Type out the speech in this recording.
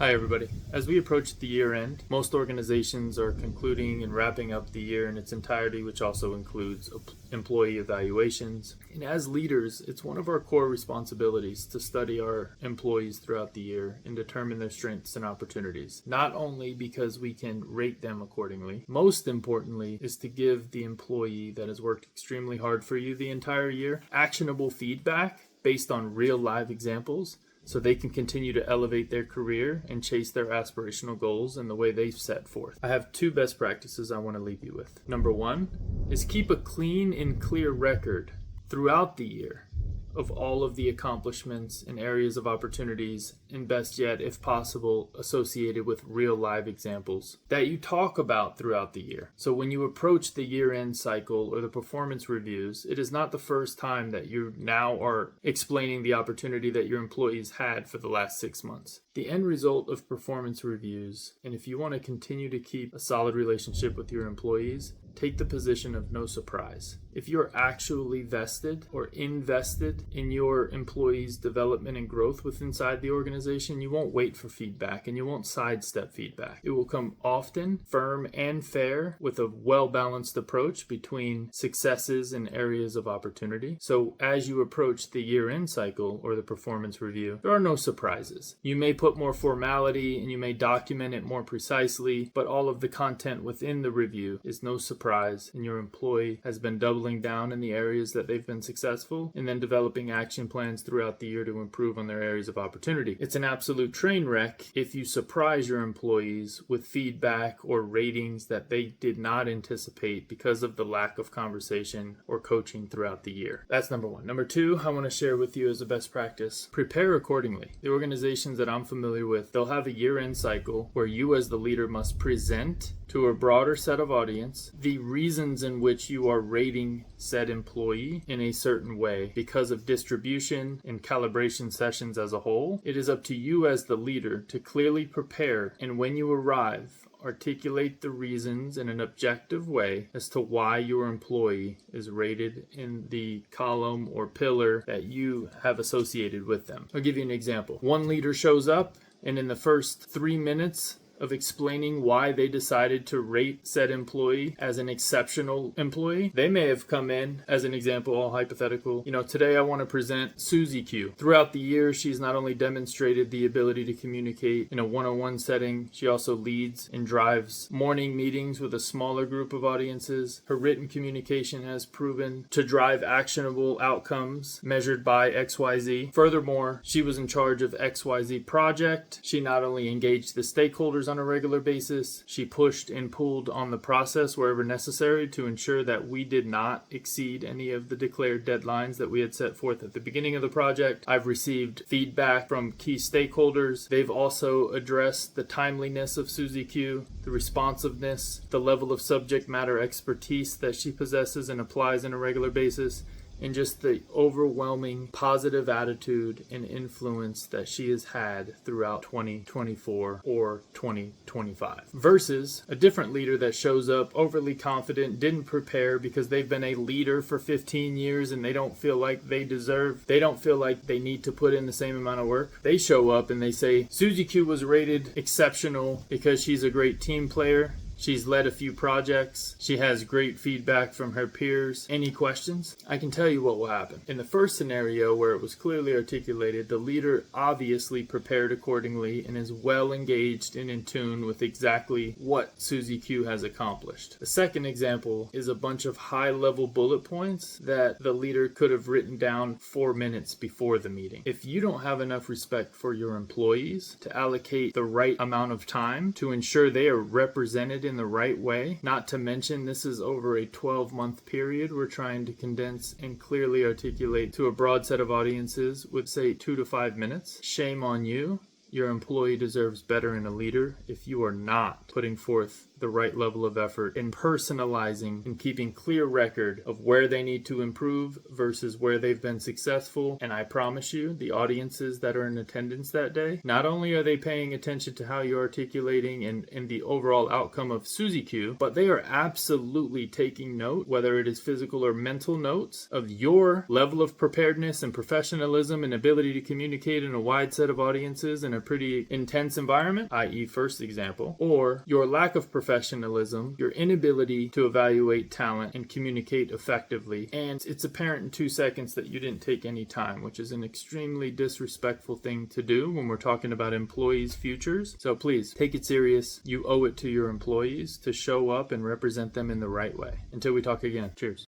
Hi everybody. As we approach the year end, most organizations are concluding and wrapping up the year in its entirety, which also includes employee evaluations. And as leaders, it's one of our core responsibilities to study our employees throughout the year and determine their strengths and opportunities. Not only because we can rate them accordingly, most importantly is to give the employee that has worked extremely hard for you the entire year actionable feedback based on real live examples, so they can continue to elevate their career and chase their aspirational goals in the way they've set forth. I have two best practices I want to leave you with. Number one is keep a clean and clear record throughout the year of all of the accomplishments and areas of opportunities, and best yet, if possible, associated with real live examples that you talk about throughout the year. So when you approach the year-end cycle or the performance reviews, it is not the first time that you now are explaining the opportunity that your employees had for the last 6 months. The end result of performance reviews, and if you want to continue to keep a solid relationship with your employees, take the position of no surprise. If you're actually vested or invested in your employees' development and growth inside the organization, you won't wait for feedback and you won't sidestep feedback. It will come often, firm and fair, with a well-balanced approach between successes and areas of opportunity. So as you approach the year-end cycle or the performance review, there are no surprises. You may put more formality and you may document it more precisely, but all of the content within the review is no surprise, and your employee has been doubling down in the areas that they've been successful and then developing action plans throughout the year to improve on their areas of opportunity. It's an absolute train wreck if you surprise your employees with feedback or ratings that they did not anticipate because of the lack of conversation or coaching throughout the year. That's number one. Number two, I want to share with you as a best practice, prepare accordingly. The organizations that I'm familiar with, they'll have a year-end cycle where you as the leader must present to a broader set of audience the reasons in which you are rating said employee in a certain way because of distribution and calibration sessions as a whole. It is up to you as the leader to clearly prepare, and when you arrive, articulate the reasons in an objective way as to why your employee is rated in the column or pillar that you have associated with them. I'll give you an example. One leader shows up, and in the first 3 minutes of explaining why they decided to rate said employee as an exceptional employee, they may have come in, as an example, all hypothetical, today I want to present Susie Q. Throughout the year, she's not only demonstrated the ability to communicate in a one-on-one setting, she also leads and drives morning meetings with a smaller group of audiences. Her written communication has proven to drive actionable outcomes measured by XYZ. Furthermore, she was in charge of XYZ project. She not only engaged the stakeholders on a regular basis, she pushed and pulled on the process wherever necessary to ensure that we did not exceed any of the declared deadlines that we had set forth at the beginning of the project. I've received feedback from key stakeholders. They've also addressed the timeliness of Susie Q, the responsiveness, the level of subject matter expertise that she possesses and applies on a regular basis, and just the overwhelming positive attitude and influence that she has had throughout 2024 or 2025. Versus a different leader that shows up overly confident, didn't prepare because they've been a leader for 15 years and they don't feel like they don't feel like they need to put in the same amount of work. They show up and they say, Susie Q was rated exceptional because she's a great team player. She's led a few projects. She has great feedback from her peers. Any questions? I can tell you what will happen. In the first scenario where it was clearly articulated, the leader obviously prepared accordingly and is well engaged and in tune with exactly what Susie Q has accomplished. The second example is a bunch of high-level bullet points that the leader could have written down 4 minutes before the meeting. If you don't have enough respect for your employees to allocate the right amount of time to ensure they are represented in the right way, not to mention this is over a 12-month period we're trying to condense and clearly articulate to a broad set of audiences with, say, 2 to 5 minutes. Shame on you. Your employee deserves better in a leader if you are not putting forth the right level of effort in personalizing and keeping clear record of where they need to improve versus where they've been successful. And I promise you, the audiences that are in attendance that day, not only are they paying attention to how you're articulating and the overall outcome of Susie Q, but they are absolutely taking note, whether it is physical or mental notes, of your level of preparedness and professionalism and ability to communicate in a wide set of audiences in a pretty intense environment, i.e. first example, or your lack of professionalism, your inability to evaluate talent and communicate effectively, and it's apparent in 2 seconds that you didn't take any time, which is an extremely disrespectful thing to do when we're talking about employees' futures. So please, take it serious. You owe it to your employees to show up and represent them in the right way. Until we talk again, cheers.